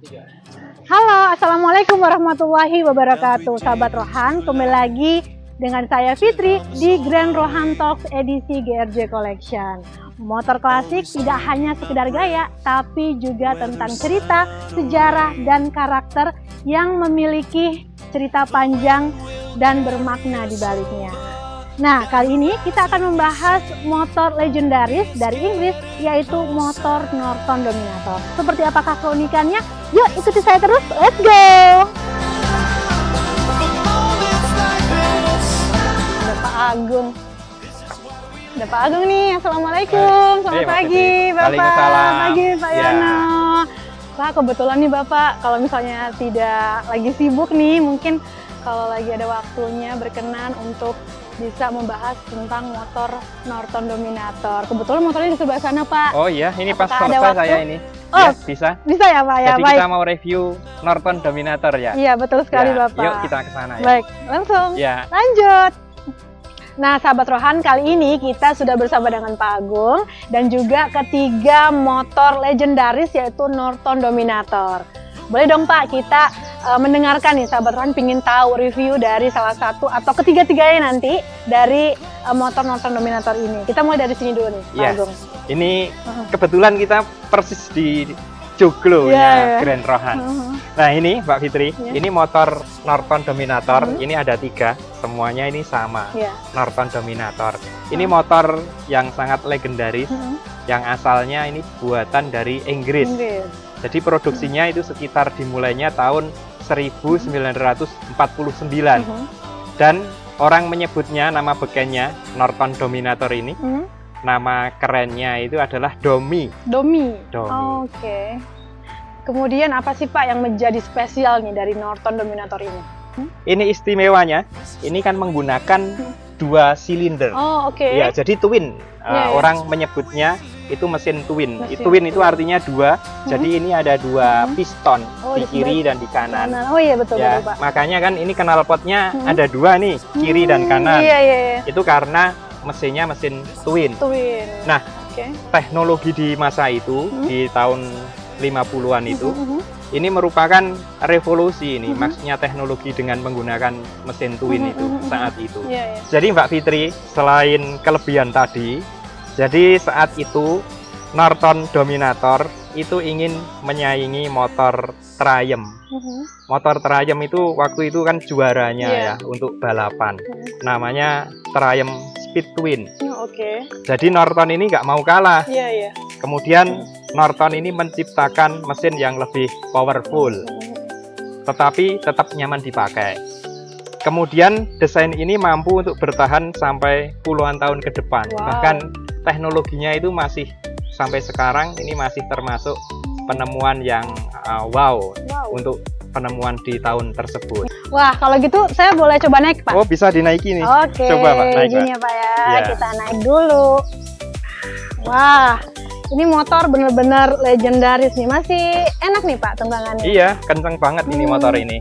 Halo, Assalamualaikum warahmatullahi wabarakatuh. Sahabat Rohan, kembali lagi dengan saya Fitri di Grand Rohan Talks edisi GRJ Collection. Motor klasik tidak hanya sekedar gaya, tapi juga tentang cerita, sejarah, dan karakter yang memiliki cerita panjang dan bermakna di baliknya. Nah, kali ini kita akan membahas motor legendaris dari Inggris, yaitu motor Norton Dominator. Seperti apakah keunikannya? Yuk ikuti saya terus, let's go! Ada Pak Agung. Ada Pak Agung nih, Assalamualaikum. Selamat pagi, Bapak. Pagi, Pak Yono. Pak, kebetulan nih Bapak, kalau misalnya tidak lagi sibuk nih, mungkin kalau lagi ada waktunya berkenan untuk bisa membahas tentang motor Norton Dominator. Kebetulan motornya di sebelah sana, Pak. Oh iya, ini pas Apakah selesai saya ini. Oh, ya, bisa. Bisa ya, Pak ya. Jadi Baik. kita mau review Norton Dominator ya. Iya, betul sekali, Ya, Bapak. Yuk kita ke sana ya. Baik, langsung. Ya. Lanjut. Nah, sahabat Rohan, kali ini kita sudah bersama dengan Pak Agung dan juga ketiga motor legendaris yaitu Norton Dominator. Boleh dong Pak, kita mendengarkan nih, sahabat Rohan pingin tahu review dari salah satu atau ketiga-tiganya nanti dari motor Norton Dominator ini. Kita mulai dari sini dulu nih, Pak Ya. Agung. Ini kebetulan kita persis di joglo ya, Grand Rohan. Nah ini Mbak Fitri, ini motor Norton Dominator, ini ada 3, semuanya ini sama, Norton Dominator. Ini motor yang sangat legendaris, yang asalnya ini buatan dari Inggris. Jadi produksinya itu sekitar dimulainya tahun 1949. Dan orang menyebutnya, nama bekennya Norton Dominator ini, nama kerennya itu adalah Domi. Domi. Oke. Kemudian apa sih Pak yang menjadi spesial nih dari Norton Dominator ini? Ini istimewanya, ini kan menggunakan 2 silinder. Oh, oke. Ya, jadi twin. Orang menyebutnya itu mesin twin. Twin itu artinya 2. Jadi ini ada 2 piston di kiri dan di kanan. Oh iya, betul, Ya, betul Pak. makanya kan ini knalpotnya ada 2 nih, kiri dan kanan. Iya. Itu karena mesinnya mesin twin. Nah, teknologi di masa itu, di tahun 50-an itu, ini merupakan revolusi ini, maksudnya teknologi dengan menggunakan mesin twin itu saat itu. Jadi Mbak Fitri, selain kelebihan tadi, jadi saat itu Norton Dominator itu ingin menyaingi motor Triumph. Motor Triumph itu waktu itu kan juaranya ya untuk balapan. Namanya Triumph Speed Twin. Jadi Norton ini nggak mau kalah. Kemudian Norton ini menciptakan mesin yang lebih powerful, tetapi tetap nyaman dipakai. Kemudian desain ini mampu untuk bertahan sampai puluhan tahun ke depan. Bahkan teknologinya itu masih sampai sekarang ini masih termasuk penemuan yang wow untuk penemuan di tahun tersebut. Wah, kalau gitu saya boleh coba naik Pak? Oh, bisa dinaiki nih. Oke, coba Pak, naik izin ya Pak ya. Kita naik dulu. Wah, ini motor bener-bener legendaris nih. Masih enak nih Pak tunggangannya? Iya, kenceng banget ini motor ini.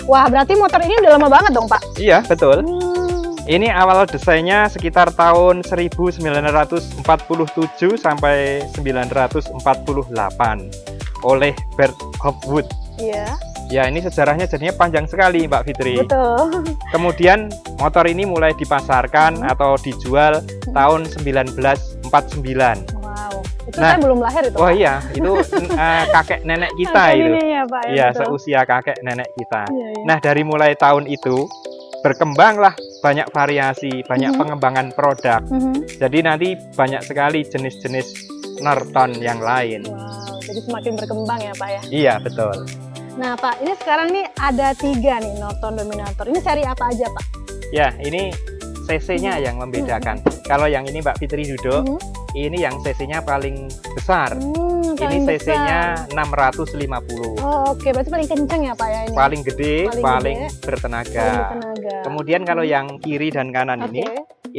Wah, berarti motor ini udah lama banget dong Pak? Iya, betul. Ini awal desainnya sekitar tahun 1947 sampai 1948 oleh Bert Hopwood. Ya, ini sejarahnya jadinya panjang sekali Mbak Fitri. Betul. Kemudian motor ini mulai dipasarkan atau dijual tahun 1949. Itu saya belum lahir itu. Oh iya, itu kakek nenek kita itu. Iya, seusia kakek nenek kita. Nah, dari mulai tahun itu berkembanglah banyak variasi, banyak pengembangan produk. Jadi nanti banyak sekali jenis-jenis Norton yang lain. Jadi semakin berkembang ya Pak ya? Iya, betul. Nah Pak, ini sekarang nih ada 3 nih Norton Dominator. Ini seri apa aja Pak? Ya, ini cc-nya yang membedakan. Kalau yang ini Mbak Fitri duduk, ini yang cc-nya paling besar. Ini cc-nya 650. Oh, oke, berarti paling kenceng ya Pak ya ini? Paling gede, paling bertenaga. Kemudian kalau yang kiri dan kanan ini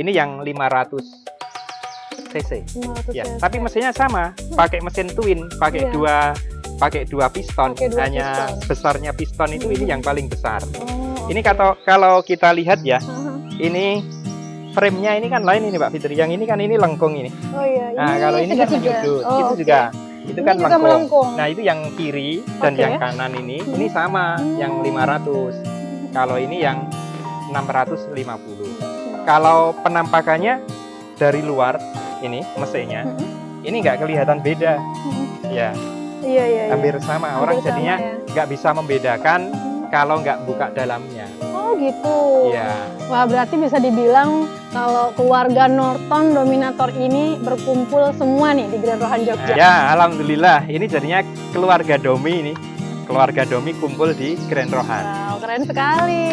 yang 500 cc. Ya, tapi mesinnya sama, pakai mesin twin, pakai dua piston, hanya besarnya piston itu ini yang paling besar. Ini kalau kita lihat ya, ini frame-nya ini kan lain ini Mbak Fitri. Yang ini kan ini lengkung ini. Oh iya. Nah, kalau ini kan menyudut. Itu juga itu kan juga melengkung. Nah, itu yang kiri dan yang kanan ini sama yang 500. Kalau ini yang 650. Kalau penampakannya dari luar ini mesinnya, ini nggak kelihatan beda. Ya. Iya. Hampir sama. Orang jadinya nggak bisa membedakan kalau nggak buka dalamnya. Oh gitu. Iya. Wah, berarti bisa dibilang kalau keluarga Norton Dominator ini berkumpul semua nih di Grand Rohan Jogja. Ya, alhamdulillah. Ini jadinya keluarga Domi ini. Keluarga Domi kumpul di Grand Rohan. Wow, keren sekali.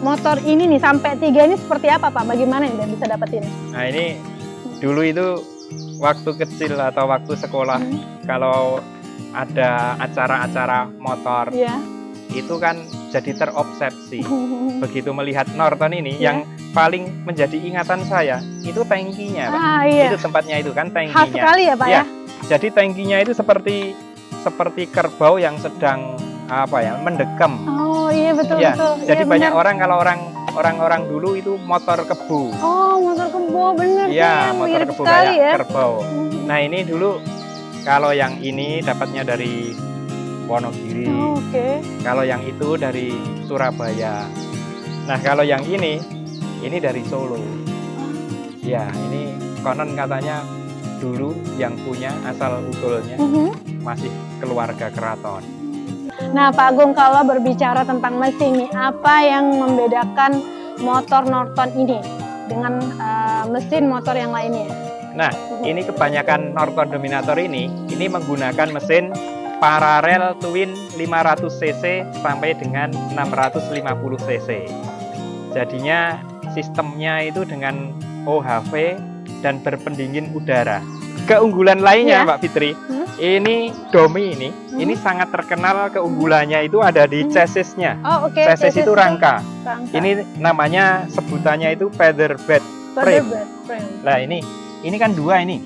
Motor ini nih sampai 3 ini seperti apa Pak? Bagaimana yang bisa dapetin? Nah, ini dulu itu waktu kecil atau waktu sekolah kalau ada acara-acara motor itu kan jadi terobsesi. Begitu melihat Norton ini yang paling menjadi ingatan saya itu tangkinya, Pak. Itu tempatnya itu kan tangkinya. Khas sekali ya, Pak ya. Jadi tangkinya itu seperti kerbau yang sedang mendekam. Oh iya, betul. Jadi iya, banyak orang kalau orang dulu itu motor kebu. Oh, motor kebu, bener. Iya, motor kebu kayak kerbau. Nah, ini dulu kalau yang ini dapatnya dari Wonogiri. Kalau yang itu dari Surabaya. Nah, kalau yang ini dari Solo. Ya, ini konon katanya dulu yang punya asal usulnya masih keluarga keraton. Nah, Pak Agung, kalau berbicara tentang mesin nih, apa yang membedakan motor Norton ini dengan mesin motor yang lainnya? Nah, ini kebanyakan Norton Dominator ini menggunakan mesin paralel twin 500 cc sampai dengan 650 cc. Jadinya sistemnya itu dengan OHV dan berpendingin udara. Keunggulan lainnya, Mbak Fitri, ini Domi ini sangat terkenal keunggulannya itu ada di chassisnya. Chassis itu rangka. Ini namanya sebutannya itu featherbed frame. Nah, ini kan dua ini.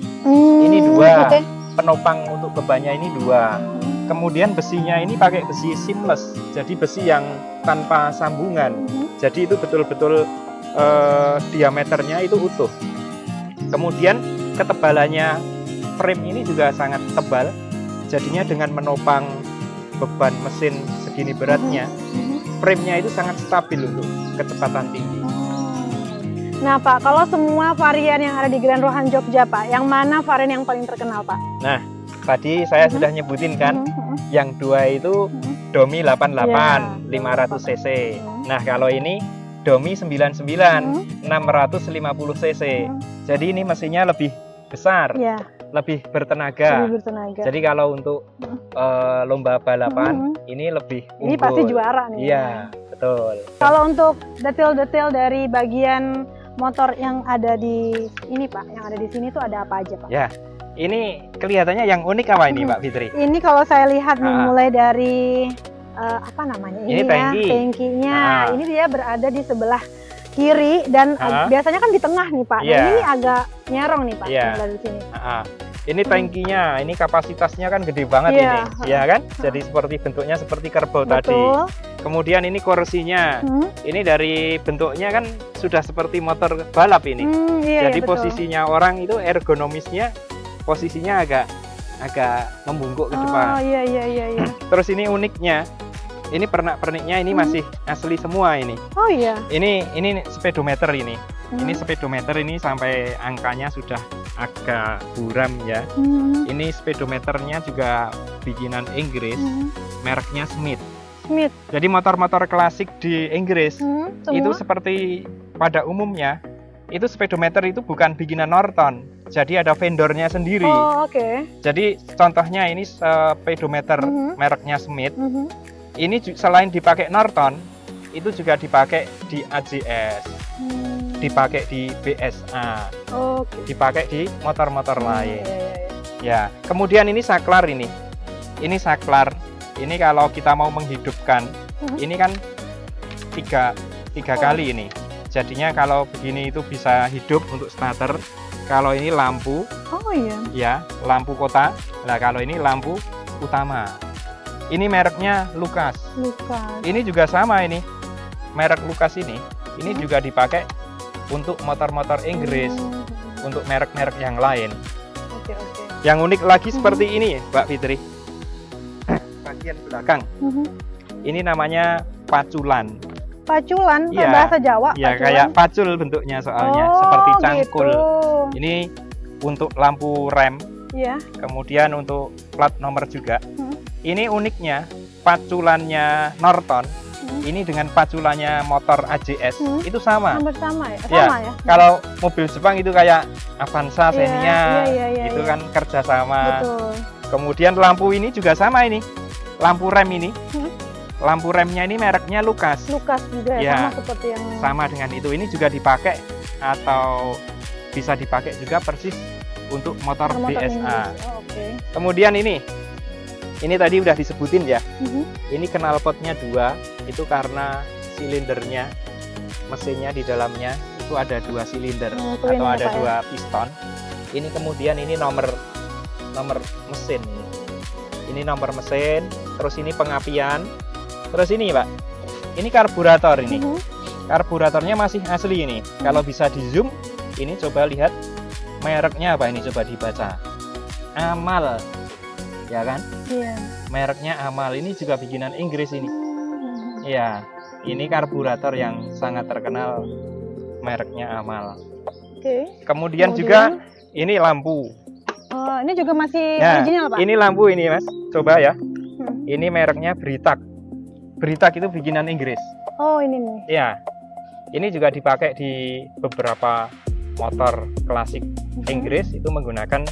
Ini dua. Penopang untuk bebannya ini dua. Kemudian besinya ini pakai besi seamless, jadi besi yang tanpa sambungan. Jadi itu betul-betul diameternya itu utuh. Kemudian ketebalannya frame ini juga sangat tebal. Jadinya dengan menopang beban mesin segini beratnya, frame-nya itu sangat stabil untuk kecepatan tinggi. Nah, Pak, kalau semua varian yang ada di Grand Rohan Jogja, Pak, yang mana varian yang paling terkenal, Pak? Nah, tadi saya sudah nyebutin kan, yang dua itu Domi 88 500 cc. Nah, kalau ini Domi 99 650 cc. Jadi ini mesinnya lebih besar, lebih bertenaga. Jadi kalau untuk lomba balapan ini lebih unggul. Ini pasti juara nih. Iya, betul. Kalau untuk detail-detail dari bagian motor yang ada di ini, Pak, yang ada di sini tuh ada apa aja, Pak? Ya, ini kelihatannya yang unik apa ini, Mbak Fitri? Ini kalau saya lihat nih, mulai dari apa namanya ini tangkinya. Ini dia berada di sebelah kiri dan biasanya kan di tengah nih, Pak. Nah, ini agak nyerong nih, Pak, dari sini. Ini tangkinya, ini kapasitasnya kan gede banget ini, ya kan? Jadi seperti bentuknya seperti kerbau tadi. Kemudian ini kursinya, ini dari bentuknya kan sudah seperti motor balap ini. Jadi posisinya orang itu ergonomisnya, posisinya agak membungkuk ke depan. Terus ini uniknya, ini pernak-perniknya ini masih asli semua ini. Ini speedometer ini. Ini speedometer ini sampai angkanya sudah agak buram ya. Ini speedometernya juga bikinan Inggris, mereknya Smith. Jadi motor-motor klasik di Inggris itu seperti pada umumnya itu speedometer itu bukan bikinan Norton. Jadi ada vendornya sendiri. Jadi contohnya ini speedometer mereknya Smith. Ini selain dipakai Norton, itu juga dipakai di AJS, dipakai di BSA, dipakai di motor-motor lain. Ya, kemudian ini saklar ini saklar. Ini kalau kita mau menghidupkan, ini kan tiga kali ini. Jadinya kalau begini itu bisa hidup untuk starter. Kalau ini lampu, ya lampu kota. Nah, kalau ini lampu utama. Ini mereknya Lucas. Ini juga sama ini. Merek Lucas ini juga dipakai untuk motor-motor Inggris, untuk merek-merek yang lain. Yang unik lagi seperti ini, Mbak Fitri. Bagian belakang. Ini namanya paculan. Paculan, Iya. bahasa Jawa. Ya, paculan. kayak pacul bentuknya soalnya, Oh, seperti cangkul. gitu. Ini untuk lampu rem, Iya. kemudian untuk plat nomor juga. Ini uniknya paculannya Norton. Ini dengan paculannya motor AJS itu sama. Hampir sama ya? Ya, Sama ya? kalau mobil Jepang itu kayak Avanza, Iya, Xenia, iya, itu iya. kan kerjasama. Betul. Kemudian lampu ini juga sama ini, lampu rem ini. Lampu remnya ini mereknya Lucas. Lucas juga ya, Ya, sama seperti yang Sama dengan itu. Ini juga dipakai atau bisa dipakai juga persis untuk motor motor BSA. Inggris. Oh, oke. Kemudian ini tadi udah disebutin ya. Ini knalpotnya 2, itu karena silindernya, mesinnya di dalamnya itu ada 2 silinder twin atau ya, ada Pak, 2 piston. Ini kemudian ini nomor mesin ini. Ini nomor mesin, terus ini pengapian, terus ini Pak, ini karburator ini. Karburatornya masih asli ini. Kalau bisa di zoom, ini coba lihat mereknya apa ini, coba dibaca. Amal, ya kan? Iya. Mereknya Amal, ini juga bikinan Inggris ini. Iya, ini karburator yang sangat terkenal, mereknya Amal. Oke. Kemudian juga ini lampu. Oh, ini juga masih Nah, original, Pak? ini lampu ini Mas, coba ya. Ini mereknya Britak. Britak itu bikinan Inggris. Oh, ini nih. Iya, ini juga dipakai di beberapa motor klasik Inggris itu menggunakan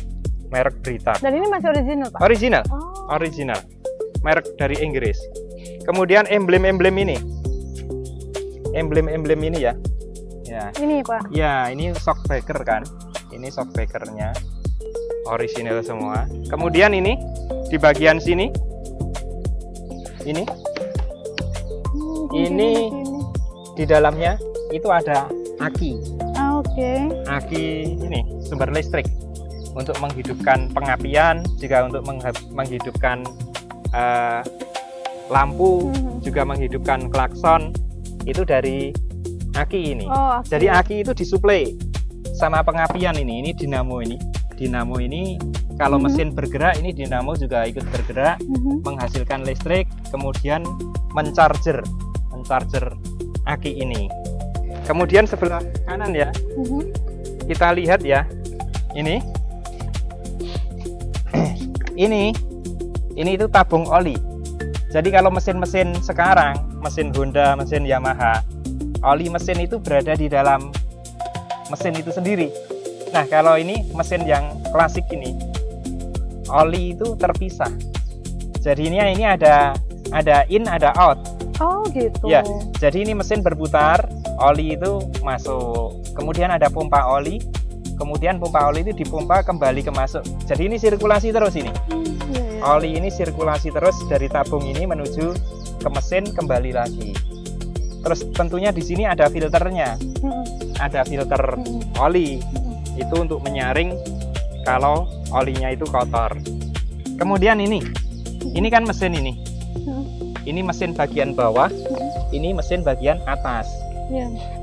merek Britak. Dan ini masih original, Pak? Original, Oh. original, merek dari Inggris. Kemudian emblem-emblem ini, emblem-emblem ini ya. Ya, Ini, Pak. ya ini shockbreaker kan. Ini shockbreakernya original semua. Kemudian ini di bagian sini, ini di dalamnya itu ada aki. Oke. Aki ini sumber listrik untuk menghidupkan pengapian, juga untuk menghidupkan lampu, juga menghidupkan klakson. Itu dari aki ini. Oh, oke. Jadi aki itu disuplai sama pengapian ini. Ini dinamo ini. Dinamo ini kalau mesin bergerak, ini dinamo juga ikut bergerak, menghasilkan listrik, kemudian mencarger aki ini. Kemudian sebelah kanan ya, kita lihat ya, ini itu tabung oli. Jadi kalau mesin-mesin sekarang, mesin Honda, mesin Yamaha, oli mesin itu berada di dalam mesin itu sendiri. Nah, kalau ini mesin yang klasik ini, oli itu terpisah. Jadi ini ada in, ada out. Oh, gitu. Ya, jadi ini mesin berputar, oli itu masuk. Kemudian ada pompa oli, kemudian pompa oli itu dipompa kembali ke masuk. Jadi ini sirkulasi terus ini. Oli ini sirkulasi terus dari tabung ini menuju ke mesin kembali lagi. Terus tentunya di sini ada filternya. Ada filter oli. Itu untuk menyaring kalau olinya itu kotor. Kemudian ini kan mesin ini. Ini mesin bagian bawah, ini mesin bagian atas.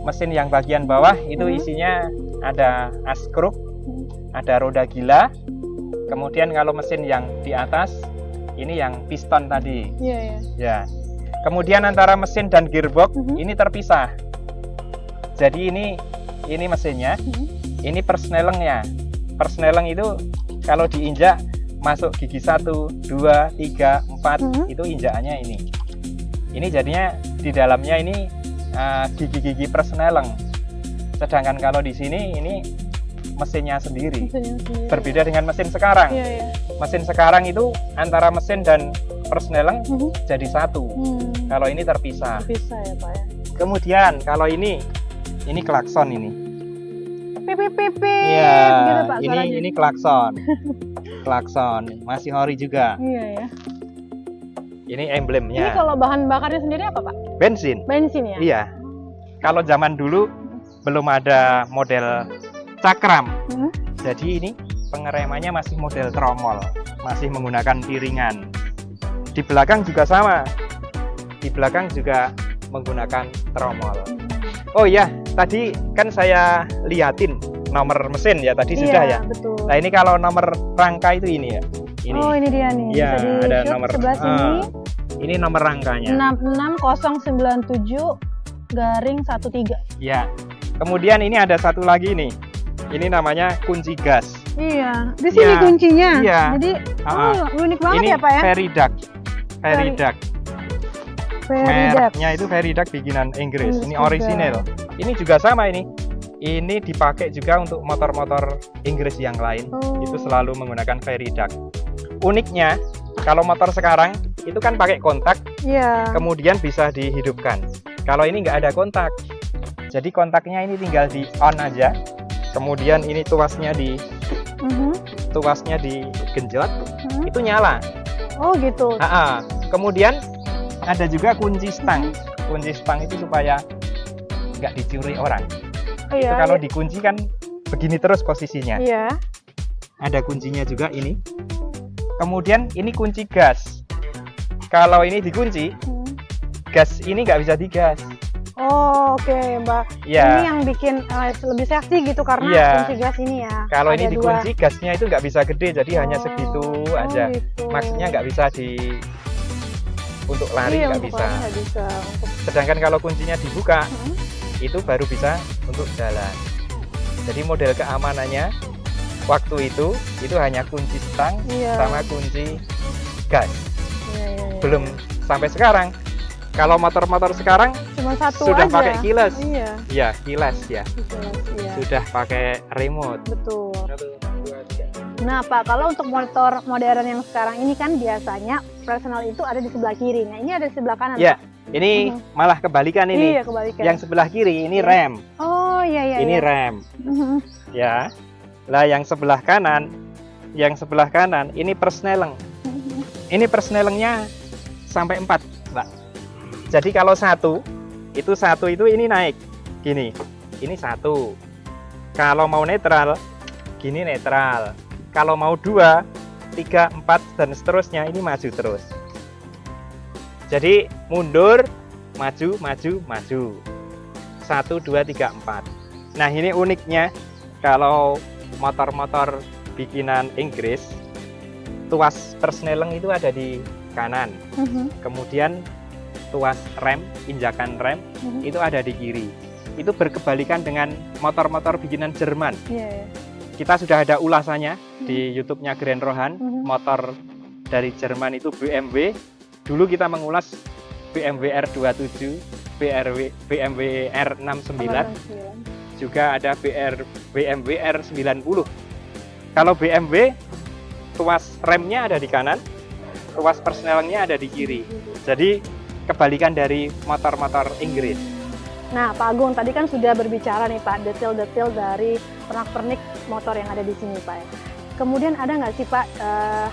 Mesin yang bagian bawah itu isinya ada as kruk, ada roda gila. Kemudian kalau mesin yang di atas, ini yang piston tadi. Ya. Kemudian antara mesin dan gearbox ini terpisah. Jadi ini mesinnya, ini persnelengnya. Persneleng itu kalau diinjak masuk gigi 1, 2, 3, 4 itu injakannya ini. Ini jadinya di dalamnya ini gigi-gigi persneleng. Sedangkan kalau di sini ini mesinnya sendiri. Berbeda dengan mesin sekarang. Mesin sekarang itu antara mesin dan persneleng jadi satu. Kalau ini terpisah. Terpisah ya, Pak ya. Kemudian kalau ini klakson ini. Pipip. Iya, Gitu, Pak, suaranya. ini klakson. Klakson masih ori juga. Iya ya. Ini Ini emblemnya. kalau bahan bakarnya sendiri apa, Pak? Bensin. Bensin ya? Iya. Kalau zaman dulu belum ada model cakram. Jadi ini pengeremannya masih model tromol, masih menggunakan piringan. Di belakang juga sama. Di belakang juga menggunakan tromol. Oh ya, tadi kan saya liatin nomor mesin ya tadi sudah ya. Betul. Nah ini kalau nomor rangka itu ini ya. Ini. Oh ini dia nih. Ya, bisa ada nomor sebelah sini. Ini nomor rangkanya. 66097-13. Ya. Kemudian ini ada satu lagi nih. Ini namanya kunci gas. Iya. Di sini kuncinya. Iya. Jadi unik banget ini ya Pak ya. Veridac. Veridac. Mereknya itu Veridac bikinan Inggris. Ini orisinal. Ini juga sama ini. Ini dipakai juga untuk motor-motor Inggris yang lain. Itu selalu menggunakan Veridac. Uniknya, kalau motor sekarang itu kan pakai kontak, kemudian bisa dihidupkan. Kalau ini nggak ada kontak, jadi kontaknya ini tinggal di on aja. Kemudian ini tuasnya digenjot, itu nyala. Oh gitu. Kemudian ada juga kunci stang. Kunci stang itu supaya nggak dicuri orang. Itu kalau dikunci kan begini terus posisinya. Iya. Ada kuncinya juga ini. Kemudian ini kunci gas. Kalau ini dikunci, gas ini nggak bisa digas. Oh oke Mbak. Ya. Ini yang bikin lebih seksi gitu karena kunci gas ini ya. Kalau ini dikunci, gasnya itu nggak bisa gede, jadi hanya segitu aja. Gitu. Maksudnya nggak bisa untuk lari nggak bisa. Sedangkan kalau kuncinya dibuka, itu baru bisa untuk jalan. Jadi model keamanannya waktu itu hanya kunci stang sama kunci gas. Belum sampai sekarang. Kalau motor-motor sekarang cuma satu sudah aja. pakai keyless. Iya. Keyless ya. Sudah pakai remote. Betul. Nah Pak, kalau untuk motor modern yang sekarang ini kan biasanya personal itu ada di sebelah kiri. Nah ini ada di sebelah kanan. Ya, ini malah kebalikan ini. Iya, kebalikan. Yang sebelah kiri ini rem. Oh iya. Ini rem. Ya. Lah yang sebelah kanan ini persneleng. Ini persnelengnya sampai 4, Mbak. Jadi kalau satu itu ini naik gini. Ini 1. Kalau mau netral, gini netral. Kalau mau 2, 3, 4 dan seterusnya ini maju terus. Jadi mundur, maju, maju, maju. 1, 2, 3, 4. Nah ini uniknya kalau motor-motor bikinan Inggris, tuas persneleng itu ada di kanan. Kemudian tuas rem, injakan rem itu ada di kiri. Itu berkebalikan dengan motor-motor bikinan Jerman. Kita sudah ada ulasannya di YouTube-nya Grand Rohan, motor dari Jerman itu BMW. Dulu kita mengulas BMW R27, BMW R69, juga ada BMW R90. Kalau BMW, tuas remnya ada di kanan, tuas persnelengnya ada di kiri. Jadi kebalikan dari motor-motor Inggris. Nah Pak Agung, tadi kan sudah berbicara nih Pak, detail-detail dari pernak-pernik motor yang ada di sini Pak. Kemudian ada nggak sih Pak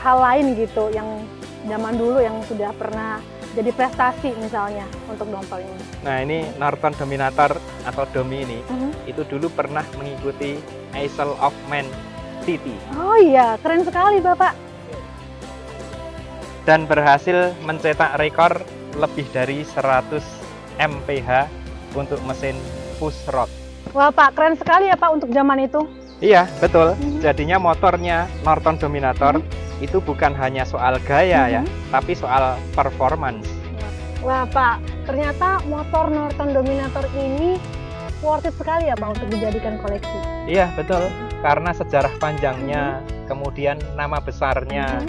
hal lain gitu yang zaman dulu yang sudah pernah jadi prestasi misalnya untuk dompel ini? Nah ini Norton Dominator atau Domi ini, itu dulu pernah mengikuti Isle of Man City. Oh iya, keren sekali Bapak. Dan berhasil mencetak rekor lebih dari 100 mph untuk mesin push rod. Wah Pak, keren sekali ya Pak untuk zaman itu. Iya, betul. Jadinya motornya Norton Dominator itu bukan hanya soal gaya ya, tapi soal performance. Wah Pak, ternyata motor Norton Dominator ini worth it sekali ya Pak untuk dijadikan koleksi. Iya, betul. Karena sejarah panjangnya, kemudian nama besarnya,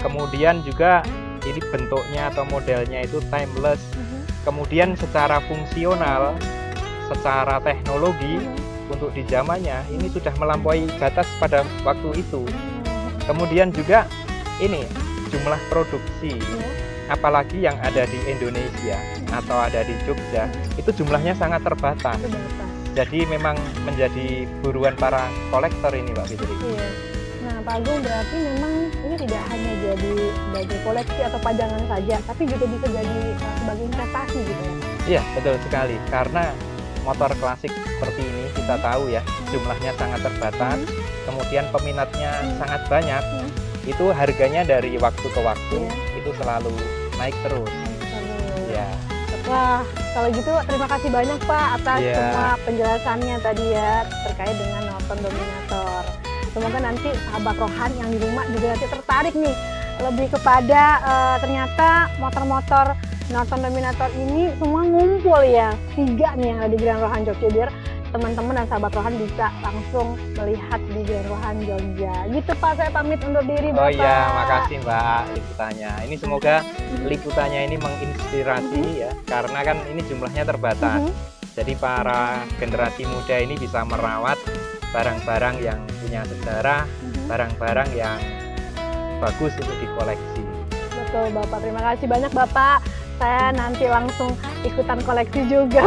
kemudian juga ini bentuknya atau modelnya itu timeless. Kemudian secara fungsional, secara teknologi untuk di zamannya ini sudah melampaui batas pada waktu itu. Kemudian juga ini jumlah produksi, apalagi yang ada di Indonesia atau ada di Jogja, itu jumlahnya sangat terbatas. Jadi memang menjadi buruan para kolektor ini Pak Fitri. Iya. Nah Pak Agung, berarti memang ini tidak hanya jadi sebagai koleksi atau pajangan saja, tapi juga bisa jadi sebagai investasi gitu ya? Iya, betul sekali. Karena motor klasik seperti ini kita tahu ya, jumlahnya sangat terbatas, kemudian peminatnya sangat banyak. Itu harganya dari waktu ke waktu itu selalu naik terus. Ya. Wah, kalau gitu terima kasih banyak Pak atas semua penjelasannya tadi ya terkait dengan Norton Dominator. Semoga nanti sahabat Rohan yang di rumah juga nanti tertarik nih lebih kepada ternyata motor-motor Norton Dominator ini semua ngumpul ya, 3 nih yang ada di Grand Rohan Jogja, biar teman-teman dan sahabat Rohan bisa langsung melihat di Grand Rohan Jogja. Gitu Pak, saya pamit undur diri Bapak. Oh iya, makasih Mbak liputannya. Ini semoga liputannya ini menginspirasi ya, karena kan ini jumlahnya terbatas. Jadi para generasi muda ini bisa merawat barang-barang yang punya sejarah, barang-barang yang bagus untuk dikoleksi. Betul Bapak, terima kasih banyak Bapak. Saya nanti langsung ikutan koleksi juga.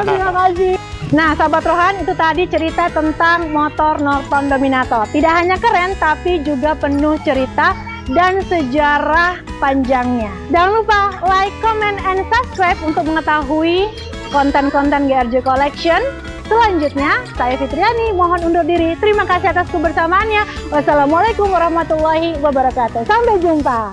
Terima kasih. Nah, sahabat Rohan, itu tadi cerita tentang motor Norton Dominator. Tidak hanya keren, tapi juga penuh cerita dan sejarah panjangnya. Jangan lupa like, comment, and subscribe untuk mengetahui konten-konten GRJ Collection. Selanjutnya, saya Fitriani mohon undur diri. Terima kasih atas kebersamaannya. Wassalamualaikum warahmatullahi wabarakatuh. Sampai jumpa.